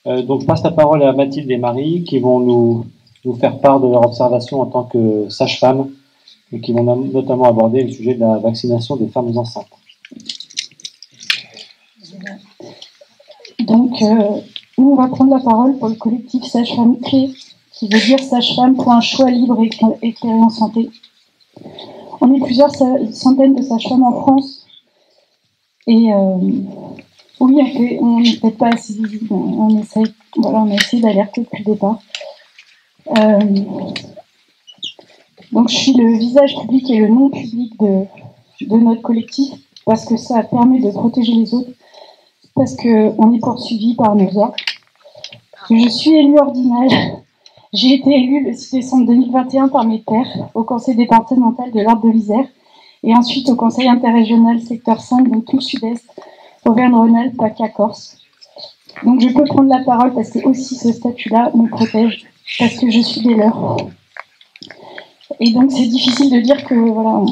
Donc, je passe la parole à Mathilde et Marie qui vont nous faire part de leur observation en tant que sage-femme et qui vont notamment aborder le sujet de la vaccination des femmes enceintes. Donc, nous, on va prendre la parole pour le collectif Sage-Femme Clé, qui veut dire sage-femme pour un choix libre et éclairé en santé. On est plusieurs centaines de sages-femmes en France. Et oui, on n'est peut-être pas assez visible. On a essayé d'alerter depuis le départ. Donc, je suis le visage public et le nom public de notre collectif, parce que ça permet de protéger les autres, parce qu'on est poursuivi par nos ordres. Je suis élue ordinale. J'ai été élue le 6 décembre 2021 par mes pairs au conseil départemental de l'Ordre de l'Isère et ensuite au conseil interrégional secteur 5, donc tout le sud-est, Auvergne-Rhône-Alpes, PACA-Corse. Donc je peux prendre la parole parce que aussi ce statut-là me protège, parce que je suis des leurs. Et donc c'est difficile de dire que voilà.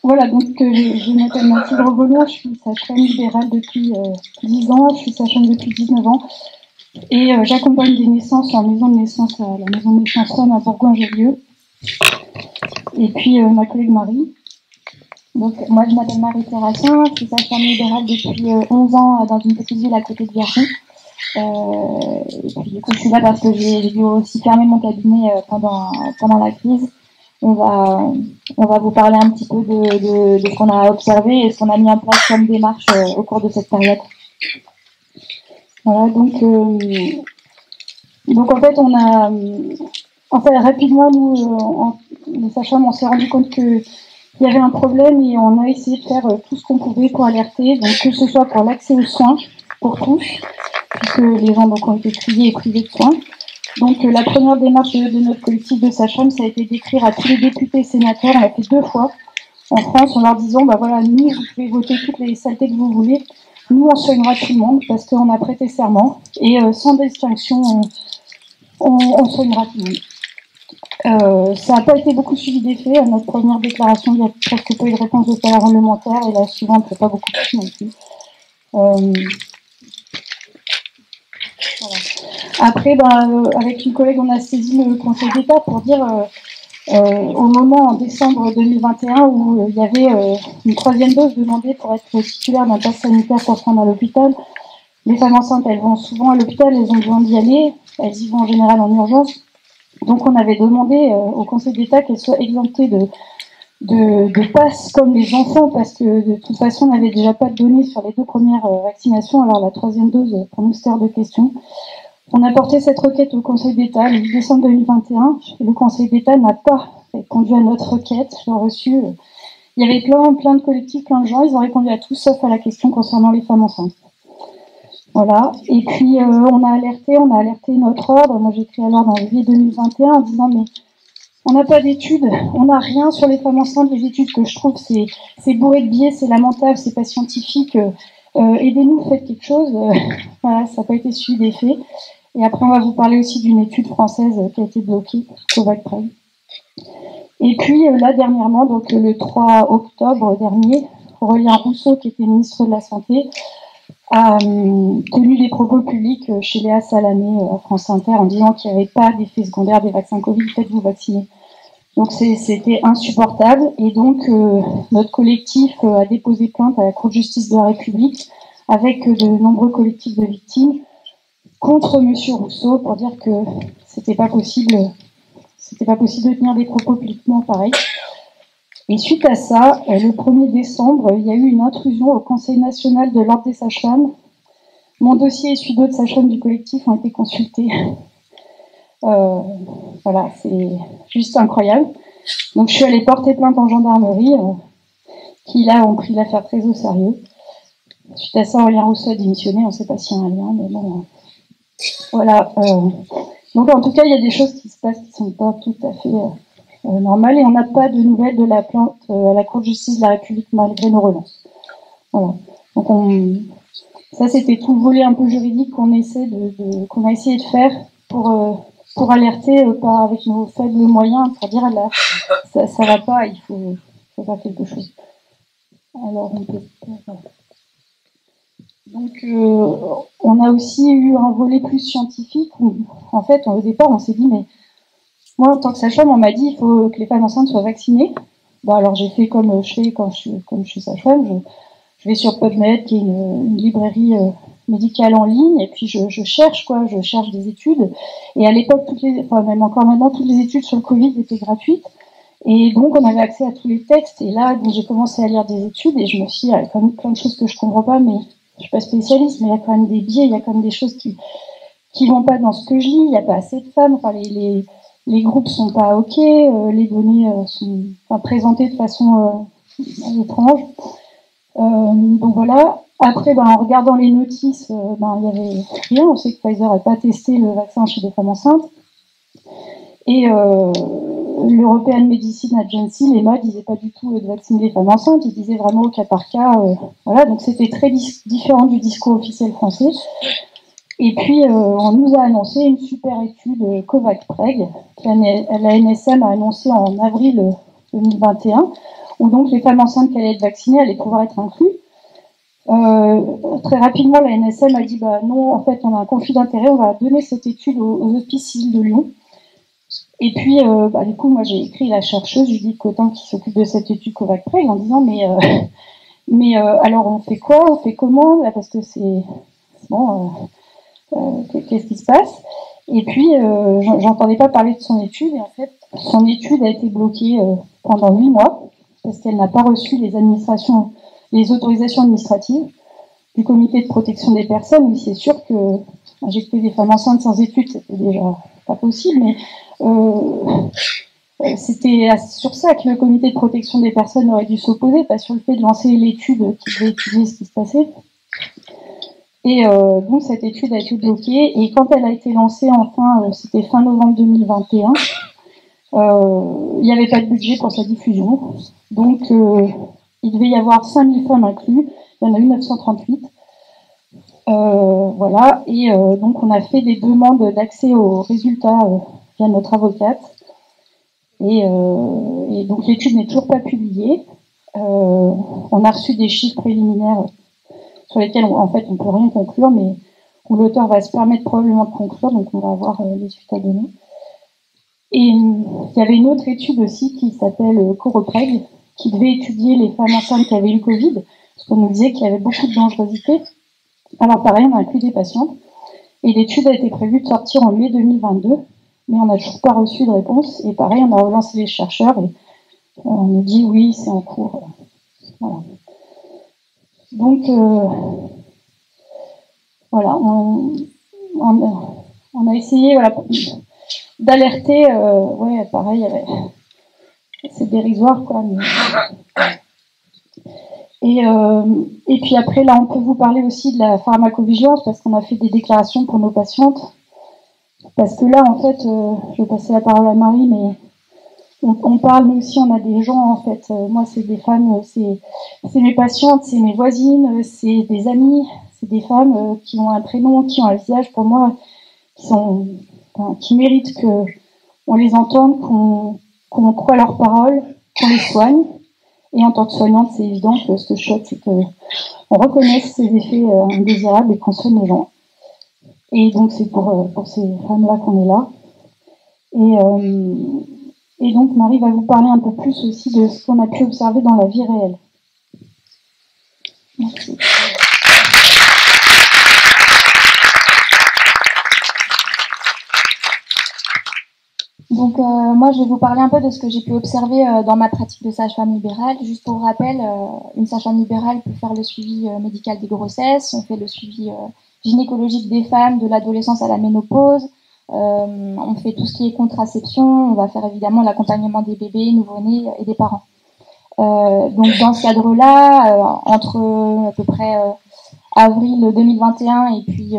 Voilà, donc je m'appelle Mathilde Revelon, je suis sage-femme libérale depuis 10 ans, je suis sage-femme depuis 19 ans et j'accompagne des naissances en maison de naissance, à la maison de naissance Rome à Bourgoin-Jallieu. Et puis ma collègue Marie. Donc moi je m'appelle Marie Terrassin, je suis sage-femme libérale depuis 11 ans dans une petite ville à côté de Vierzon. Et puis du coup je suis là parce que j'ai dû aussi fermer mon cabinet pendant la crise. On va vous parler un petit peu de ce qu'on a observé et ce qu'on a mis en place comme démarche au cours de cette période. Voilà, donc en fait, rapidement, nous, les sages-femmes, on s'est rendu compte qu'il y avait un problème et on a essayé de faire tout ce qu'on pouvait pour alerter, donc que ce soit pour l'accès aux soins, pour tous, puisque les gens ont été triés et privés de soins. Donc la première démarche de notre collectif de sages-femmes, ça a été d'écrire à tous les députés et sénateurs, on l'a fait 2 fois en France, en leur disant, voilà, nous, vous pouvez voter toutes les saletés que vous voulez, nous, on soignera tout le monde, parce qu'on a prêté serment, et sans distinction, on soignera tout le monde. Ça n'a pas été beaucoup suivi des faits. À notre première déclaration, il n'y a presque pas eu de réponse de parlementaire, et la suivante, pas beaucoup plus non plus. Voilà. Après, avec une collègue, on a saisi le Conseil d'État pour dire, au moment en décembre 2021 où il y avait une 3e dose demandée pour être titulaire d'un pass sanitaire pour se rendre à l'hôpital, les femmes enceintes, elles vont souvent à l'hôpital, elles ont besoin d'y aller, elles y vont en général en urgence. Donc on avait demandé au Conseil d'État qu'elles soient exemptées de passe comme les enfants, parce que de toute façon, on n'avait déjà pas de données sur les 2 premières vaccinations, alors la 3e dose, pour nous, c'était hors de question. On a porté cette requête au Conseil d'État le 8 décembre 2021, et le Conseil d'État n'a pas répondu à notre requête. J'ai reçu, il y avait plein de collectifs, plein de gens, ils ont répondu à tout sauf à la question concernant les femmes enceintes. Voilà, et puis on a alerté notre ordre. Moi j'ai écrit à l'ordre en juillet 2021 en disant mais on n'a pas d'études, on n'a rien sur les femmes enceintes. Les études que je trouve, c'est bourré de biais, c'est lamentable, c'est pas scientifique. Aidez-nous, faites quelque chose. Voilà, ça n'a pas été suivi des faits. Et après, on va vous parler aussi d'une étude française qui a été bloquée, Covax Prime. Et puis là, dernièrement, donc le 3 octobre dernier, Aurélien Rousseau, qui était ministre de la Santé, a tenu des propos publics chez Léa Salamé à France Inter en disant qu'il n'y avait pas d'effet secondaire des vaccins Covid, faites-vous vacciner. Donc c'était insupportable et donc notre collectif a déposé plainte à la Cour de justice de la République avec de nombreux collectifs de victimes contre Monsieur Rousseau pour dire que c'était pas possible de tenir des propos publiquement pareils. Et suite à ça, le 1er décembre, il y a eu une intrusion au Conseil national de l'Ordre des sages-femmes. Mon dossier et celui d'autres sages-femmes du collectif ont été consultés. Voilà, c'est juste incroyable. Donc je suis allée porter plainte en gendarmerie, qui là ont pris l'affaire très au sérieux. Suite à ça, Aurélien Rousseau a démissionné, on ne sait pas s'il y a un lien, mais bon. Voilà. Donc en tout cas, il y a des choses qui se passent qui ne sont pas tout à fait normales, et on n'a pas de nouvelles de la plainte à la Cour de justice de la République malgré nos relances. Voilà. Donc ça c'était tout le volet un peu juridique qu'on a essayé de faire pour alerter avec nos faibles moyens, pour dire là, ça va pas, il faut faire quelque chose. Alors, donc, on a aussi eu un volet plus scientifique où, en fait, au départ, on s'est dit, mais moi, en tant que sage-femme, on m'a dit il faut que les femmes enceintes soient vaccinées. Bon, alors, j'ai fait comme je fais quand je suis sage-femme. Je vais sur PubMed, qui est une librairie médicale en ligne, et puis je cherche des études. Et à l'époque, même encore maintenant, toutes les études sur le Covid étaient gratuites. Et donc, on avait accès à tous les textes. Et là, donc, j'ai commencé à lire des études, et je me suis dit, il y a quand même plein de choses que je comprends pas, mais je suis pas spécialiste, mais il y a quand même des biais, il y a quand même des choses qui vont pas dans ce que je lis. Il n'y a pas assez de femmes. Enfin, les groupes sont pas ok, les données sont présentées de façon étrange. Donc voilà. Après, en regardant les notices, il y avait rien. On sait que Pfizer n'a pas testé le vaccin chez des femmes enceintes. Et l'European Medicine Agency, l'EMA, disait pas du tout de vacciner les femmes enceintes. Ils disaient vraiment au cas par cas. Voilà. Donc c'était très différent du discours officiel français. Et puis, on nous a annoncé une super étude COVAX-PREG, que la NSM a annoncé en avril 2021, où donc les femmes enceintes qui allaient être vaccinées allaient pouvoir être incluses. Très rapidement, la NSM a dit non, en fait, on a un conflit d'intérêt, on va donner cette étude aux hospices civils de Lyon. Et puis, du coup, moi, j'ai écrit la chercheuse Judith Cotin qui s'occupe de cette étude COVAX-PREG en disant mais alors on fait quoi, on fait comment, là, parce que c'est bon. Qu'est-ce qui se passe? Et puis, j'entendais pas parler de son étude, et en fait, son étude a été bloquée pendant 8 mois, parce qu'elle n'a pas reçu les autorisations administratives du comité de protection des personnes. Mais c'est sûr que injecter des femmes enceintes sans étude, c'était déjà pas possible, mais c'était sur ça que le comité de protection des personnes aurait dû s'opposer, pas sur le fait de lancer l'étude qui devait étudier ce qui se passait. Et donc cette étude a été bloquée, et quand elle a été lancée enfin, c'était fin novembre 2021, il n'y avait pas de budget pour sa diffusion. Donc il devait y avoir 5000 femmes inclus, il y en a eu 938. Voilà, et donc on a fait des demandes d'accès aux résultats via notre avocate. Et donc l'étude n'est toujours pas publiée. On a reçu des chiffres préliminaires sur lesquels en fait on peut rien conclure, mais où l'auteur va se permettre probablement de conclure, donc on va avoir les suites à donner. Et il y avait une autre étude aussi qui s'appelle COROPREG, qui devait étudier les femmes enceintes qui avaient eu le Covid, parce qu'on nous disait qu'il y avait beaucoup de dangerosité. Alors pareil, on a inclus des patientes, et l'étude a été prévue de sortir en mai 2022, mais on n'a toujours pas reçu de réponse, et pareil, on a relancé les chercheurs, et on nous dit oui, c'est en cours. Voilà. Donc, voilà, on a essayé d'alerter, pareil, c'est dérisoire, quoi. Et puis après, là, on peut vous parler aussi de la pharmacovigilance, parce qu'on a fait des déclarations pour nos patientes. Parce que là, en fait, je vais passer la parole à Marie, mais on parle, nous aussi, on a des gens, en fait. Moi, c'est des femmes, c'est mes patientes, c'est mes voisines, c'est des amis, c'est des femmes qui ont un prénom, qui ont un visage, pour moi, qui méritent qu'on les entende, qu'on croit leurs paroles, qu'on les soigne. Et en tant que soignante, c'est évident que ce que je souhaite, c'est qu'on reconnaisse ces effets indésirables et qu'on soigne les gens. Et donc, c'est pour ces femmes-là qu'on est là. Et donc, Marie va vous parler un peu plus aussi de ce qu'on a pu observer dans la vie réelle. Merci. Donc, moi, je vais vous parler un peu de ce que j'ai pu observer dans ma pratique de sage-femme libérale. Juste pour rappel, une sage-femme libérale peut faire le suivi médical des grossesses, on fait le suivi gynécologique des femmes de l'adolescence à la ménopause, on fait tout ce qui est contraception, on va faire évidemment l'accompagnement des bébés, nouveau-nés et des parents. Donc dans ce cadre-là, entre à peu près avril 2021 et puis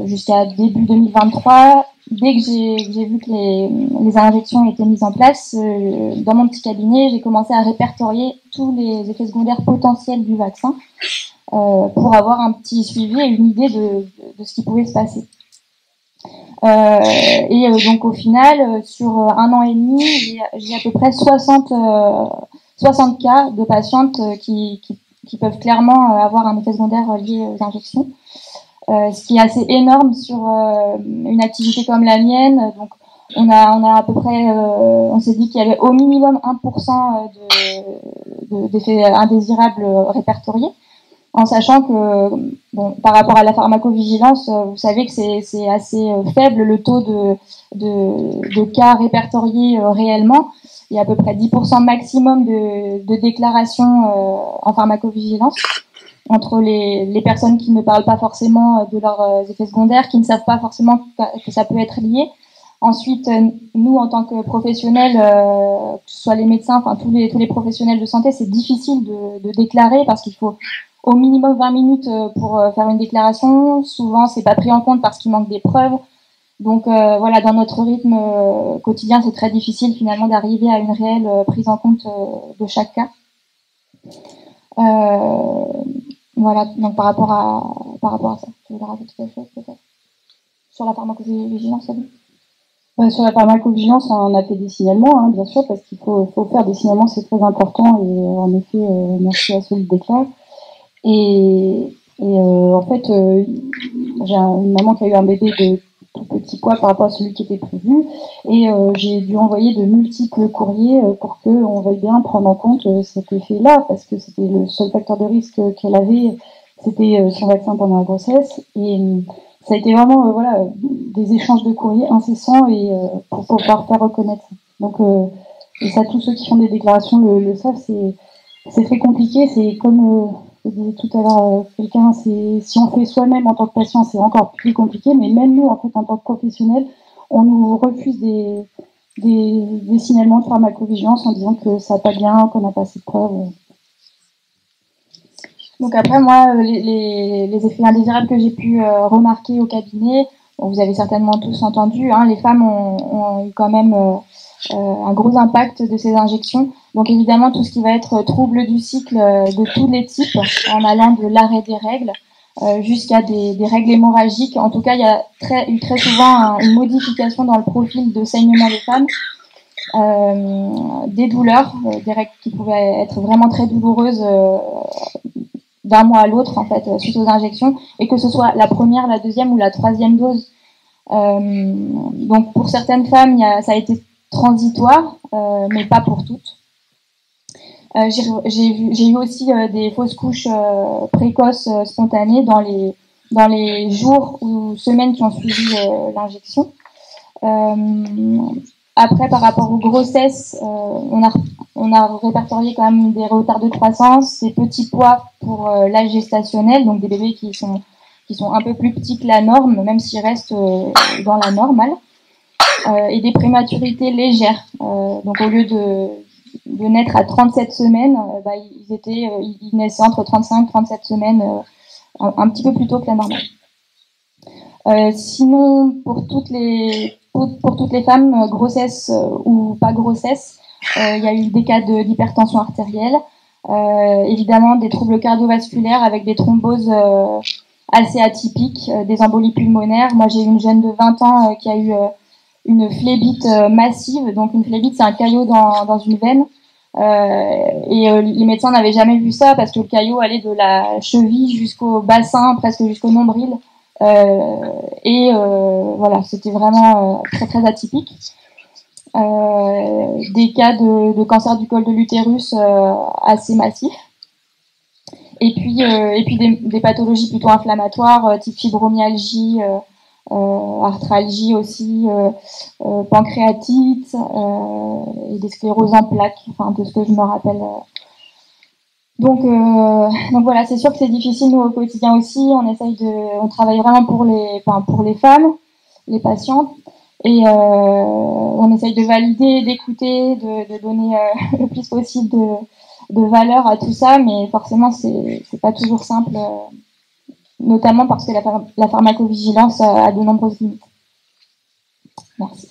jusqu'à début 2023, dès que j'ai vu que les injections étaient mises en place, dans mon petit cabinet, j'ai commencé à répertorier tous les effets secondaires potentiels du vaccin pour avoir un petit suivi et une idée de ce qui pouvait se passer. Donc au final, sur un an et demi, j'ai à peu près 60 cas de patientes qui qui peuvent clairement avoir un effet secondaire lié aux injections. Ce qui est assez énorme sur une activité comme la mienne. Donc, on a à peu près, on s'est dit qu'il y avait au minimum 1% d'effets indésirables répertoriés, en sachant que, bon, par rapport à la pharmacovigilance, vous savez que c'est assez faible le taux de cas répertoriés réellement. Il y a à peu près 10% maximum de déclarations en pharmacovigilance entre les personnes qui ne parlent pas forcément de leurs effets secondaires, qui ne savent pas forcément que ça peut être lié. Ensuite, nous, en tant que professionnels, que ce soit les médecins, enfin tous les professionnels de santé, c'est difficile de déclarer parce qu'il faut au minimum 20 minutes pour faire une déclaration. Souvent, c'est pas pris en compte parce qu'il manque des preuves. Donc voilà, dans notre rythme quotidien, c'est très difficile finalement d'arriver à une réelle prise en compte de chaque cas. Voilà, donc par rapport à ça, tu voulais rajouter quelque chose peut-être sur la pharmacovigilance, sur la pharmacovigilance, on a fait des signalements, hein, bien sûr, parce qu'il faut faire des signalements, c'est très important, et en effet, merci à ceux qui déclarent. Et en fait, j'ai une maman qui a eu un bébé de tout petit poids par rapport à celui qui était prévu, et j'ai dû envoyer de multiples courriers pour qu'on veuille bien prendre en compte cet effet-là, parce que c'était le seul facteur de risque qu'elle avait, c'était son vaccin pendant la grossesse, et ça a été vraiment voilà, des échanges de courriers incessants et pour pouvoir faire reconnaître ça. Donc, et ça, tous ceux qui font des déclarations le savent, c'est très compliqué, c'est comme je disais tout à l'heure, quelqu'un, si on fait soi-même en tant que patient, c'est encore plus compliqué, mais même nous, en fait, en tant que professionnels, on nous refuse des signalements de pharmacovigilance en disant que ça va pas bien, qu'on n'a pas assez de preuves. Donc après, moi, les effets indésirables que j'ai pu remarquer au cabinet, bon, vous avez certainement tous entendu, hein, les femmes ont eu quand même un gros impact de ces injections. Donc évidemment, tout ce qui va être trouble du cycle de tous les types, en allant de l'arrêt des règles jusqu'à des règles hémorragiques. En tout cas, il y a eu très souvent une modification dans le profil de saignement des femmes. Des douleurs, des règles qui pouvaient être vraiment très douloureuses d'un mois à l'autre, en fait, suite aux injections, et que ce soit la première, la deuxième ou la troisième dose. Donc pour certaines femmes, ça a été transitoire, mais pas pour toutes. J'ai eu aussi des fausses couches précoces spontanées dans les jours ou semaines qui ont suivi l'injection. Après, par rapport aux grossesses, on a répertorié quand même des retards de croissance, des petits poids pour l'âge gestationnel, donc des bébés qui sont un peu plus petits que la norme, même s'ils restent dans la normale, et des prématurités légères. Donc au lieu de naître à 37 semaines, ils naissaient entre 35 et 37 semaines, un petit peu plus tôt que la normale. Sinon, pour toutes les femmes, grossesse ou pas grossesse, il y a eu des cas d'hypertension artérielle, évidemment des troubles cardiovasculaires avec des thromboses assez atypiques, des embolies pulmonaires. Moi, j'ai eu une jeune de 20 ans qui a eu une phlébite massive. Donc, une phlébite, c'est un caillot dans une veine. Les médecins n'avaient jamais vu ça parce que le caillot allait de la cheville jusqu'au bassin, presque jusqu'au nombril. Voilà, c'était vraiment très très atypique. Des cas de cancer du col de l'utérus assez massifs. Et puis des pathologies plutôt inflammatoires, type fibromyalgie, arthralgie aussi, pancréatite, et des scléroses en plaques, enfin de ce que je me rappelle. Donc voilà, c'est sûr que c'est difficile nous au quotidien aussi. On travaille vraiment pour les femmes, les patientes, et on essaye de valider, d'écouter, de donner le plus possible de valeur à tout ça, mais forcément c'est pas toujours simple, notamment parce que la pharmacovigilance a de nombreuses limites. Merci.